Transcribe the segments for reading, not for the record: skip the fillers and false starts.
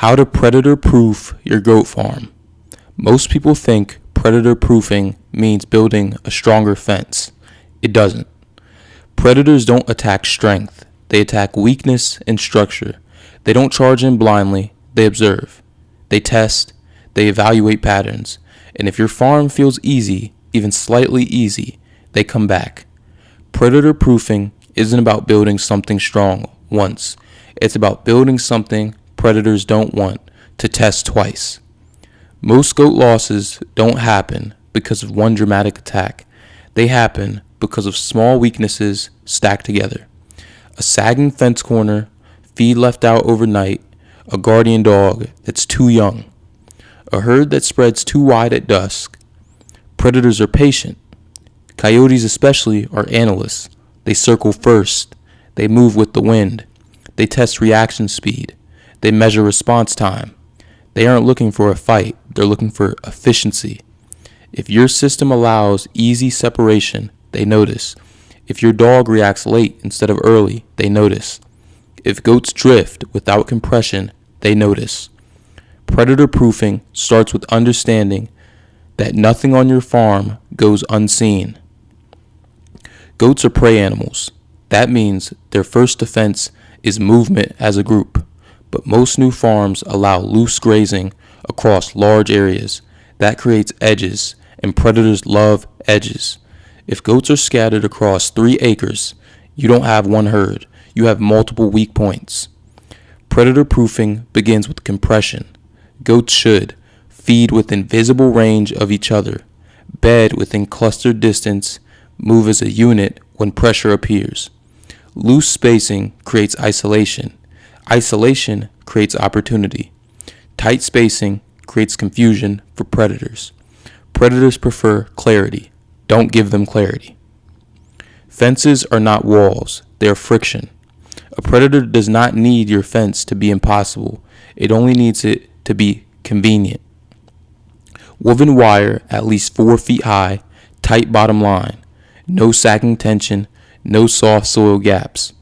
How to predator-proof your goat farm. Most people think predator-proofing means building a stronger fence. It doesn't. Predators don't attack strength. They attack weakness and structure. They don't charge in blindly. They observe. They test. They evaluate patterns. And if your farm feels easy, even slightly easy, they come back. Predator-proofing isn't about building something strong once. It's about building something predators don't want to test twice. Most goat losses don't happen because of one dramatic attack. They happen because of small weaknesses stacked together. A sagging fence corner, feed left out overnight, a guardian dog that's too young, a herd that spreads too wide at dusk. Predators are patient. Coyotes especially are analysts. They circle first. They move with the wind. They test reaction speed. They measure response time. They aren't looking for a fight. They're looking for efficiency. If your system allows easy separation, they notice. If your dog reacts late instead of early, they notice. If goats drift without compression, they notice. Predator proofing starts with understanding that nothing on your farm goes unseen. Goats are prey animals. That means their first defense is movement as a group. But most new farms allow loose grazing across large areas. That creates edges, and predators love edges. If goats are scattered across 3 acres, you don't have one herd. You have multiple weak points. Predator proofing begins with compression. Goats should feed within visible range of each other, bed within clustered distance, move as a unit when pressure appears. Loose spacing creates isolation. Isolation creates opportunity. Tight spacing creates confusion for predators. Predators prefer clarity. Don't give them clarity. Fences are not walls. They are friction. A predator does not need your fence to be impossible. It only needs it to be convenient. Woven wire at least 4 feet high, tight bottom line. No sagging tension, no soft soil gaps.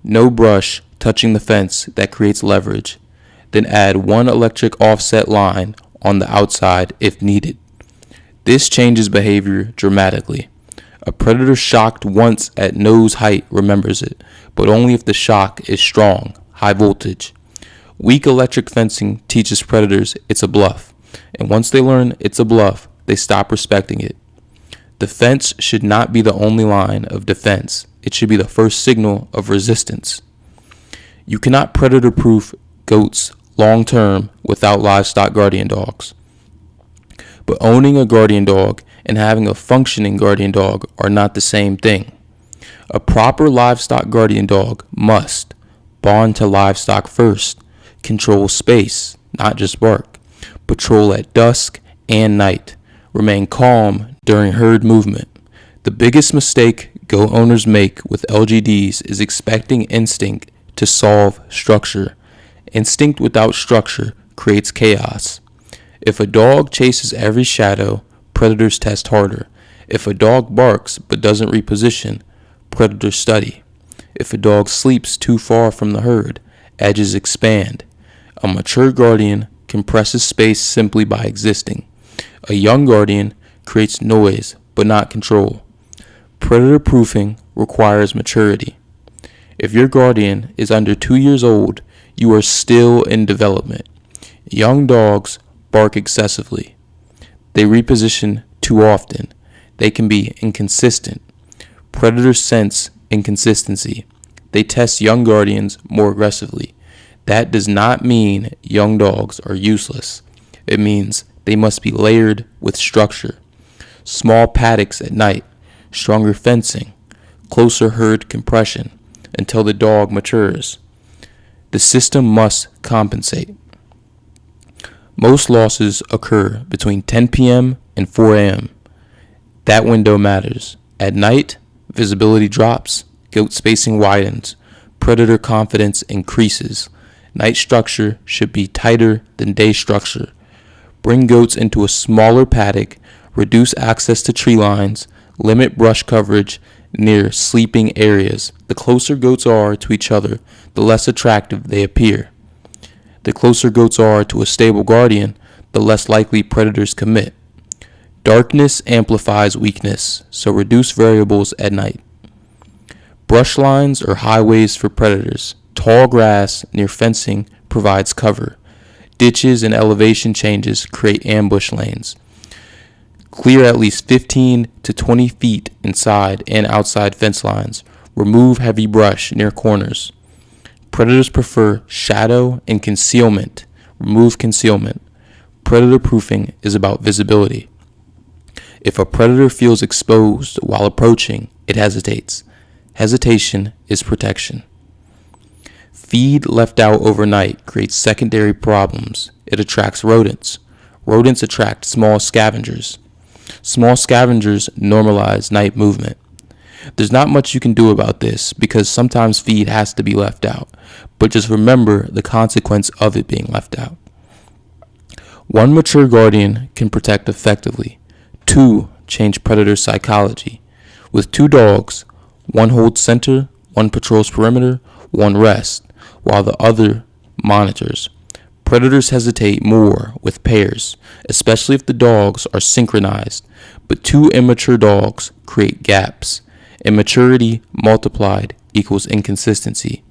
No brush touching the fence that creates leverage. Then add 1 electric offset line on the outside if needed. This changes behavior dramatically. A predator shocked once at nose height remembers it, but only if the shock is strong, high voltage. Weak electric fencing teaches predators it's a bluff, and once they learn it's a bluff, they stop respecting it. The fence should not be the only line of defense. It should be the first signal of resistance. You cannot predator-proof goats long-term without livestock guardian dogs. But owning a guardian dog and having a functioning guardian dog are not the same thing. A proper livestock guardian dog must bond to livestock first, control space, not just bark, patrol at dusk and night, remain calm during herd movement. The biggest mistake goat owners make with LGDs is expecting instinct to solve structure. Instinct without structure creates chaos. If a dog chases every shadow, predators test harder. If a dog barks but doesn't reposition, predators study. If a dog sleeps too far from the herd, edges expand. A mature guardian compresses space simply by existing. A young guardian creates noise but not control. Predator proofing requires maturity. If your guardian is under 2 years old, you are still in development. Young dogs bark excessively. They reposition too often. They can be inconsistent. Predators sense inconsistency. They test young guardians more aggressively. That does not mean young dogs are useless. It means they must be layered with structure. Small paddocks at night, stronger fencing, closer herd compression until the dog matures. The system must compensate. Most losses occur between 10 p.m. and 4 a.m. That window matters. At night, visibility drops, goat spacing widens, predator confidence increases. Night structure should be tighter than day structure. Bring goats into a smaller paddock, reduce access to tree lines, limit brush coverage near sleeping areas. The closer goats are to each other, the less attractive they appear. The closer goats are to a stable guardian, the less likely predators commit. Darkness amplifies weakness, so reduce variables at night. Brush lines are highways for predators. Tall grass near fencing provides cover. Ditches and elevation changes create ambush lanes. Clear at least 15 to 20 feet inside and outside fence lines. Remove heavy brush near corners. Predators prefer shadow and concealment. Remove concealment. Predator proofing is about visibility. If a predator feels exposed while approaching, it hesitates. Hesitation is protection. Feed left out overnight creates secondary problems. It attracts rodents. Rodents attract small scavengers. Small scavengers normalize night movement. There's not much you can do about this because sometimes feed has to be left out, but just remember the consequence of it being left out. One mature guardian can protect effectively. 2 change predator psychology. With 2 dogs, one holds center, one patrols perimeter, one rests, while the other monitors. Predators hesitate more with pairs, especially if the dogs are synchronized, but 2 immature dogs create gaps. Immaturity multiplied equals inconsistency.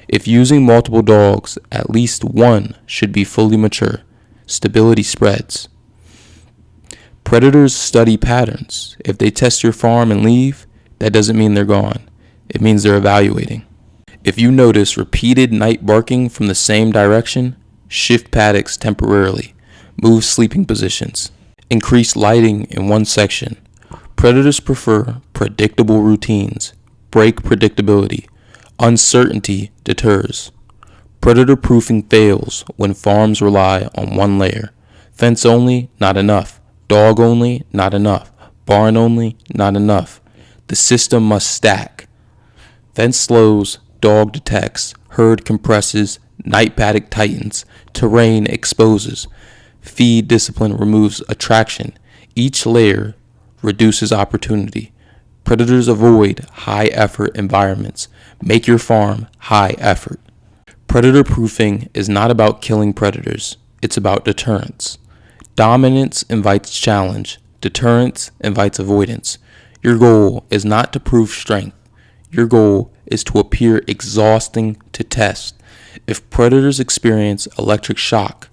If using multiple dogs, at least one should be fully mature. Stability spreads. Predators study patterns. If they test your farm and leave, that doesn't mean they're gone. It means they're evaluating. If you notice repeated night barking from the same direction, shift paddocks temporarily. Move sleeping positions. Increase lighting in one section. Predators prefer predictable routines. Break predictability. Uncertainty deters. Predator proofing fails when farms rely on one layer. Fence only, not enough. Dog only, not enough. Barn only, not enough. The system must stack. Fence slows, dog detects, herd compresses, night paddock tightens, terrain exposes. Feed discipline removes attraction. Each layer reduces opportunity. Predators avoid high effort environments. Make your farm high effort. Predator proofing is not about killing predators. It's about deterrence. Dominance invites challenge. Deterrence invites avoidance. Your goal is not to prove strength. Your goal is to appear exhausting to test. If predators experience electric shock,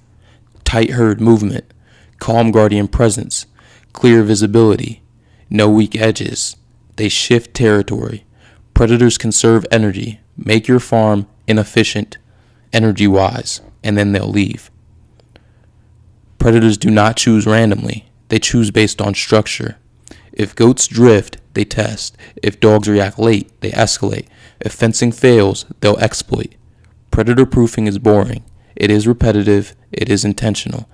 tight herd movement, calm guardian presence, clear visibility, no weak edges, they shift territory. Predators conserve energy. Make your farm inefficient, energy-wise, and then they'll leave. Predators do not choose randomly. They choose based on structure. If goats drift, they test. If dogs react late, they escalate. If fencing fails, they'll exploit. Predator proofing is boring. It is repetitive. It is intentional.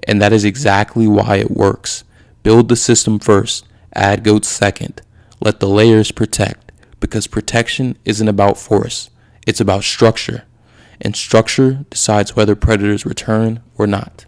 And that is exactly why it works. Build the system first. Add goats second. Let the layers protect. Because protection isn't about force. It's about structure. And structure decides whether predators return or not.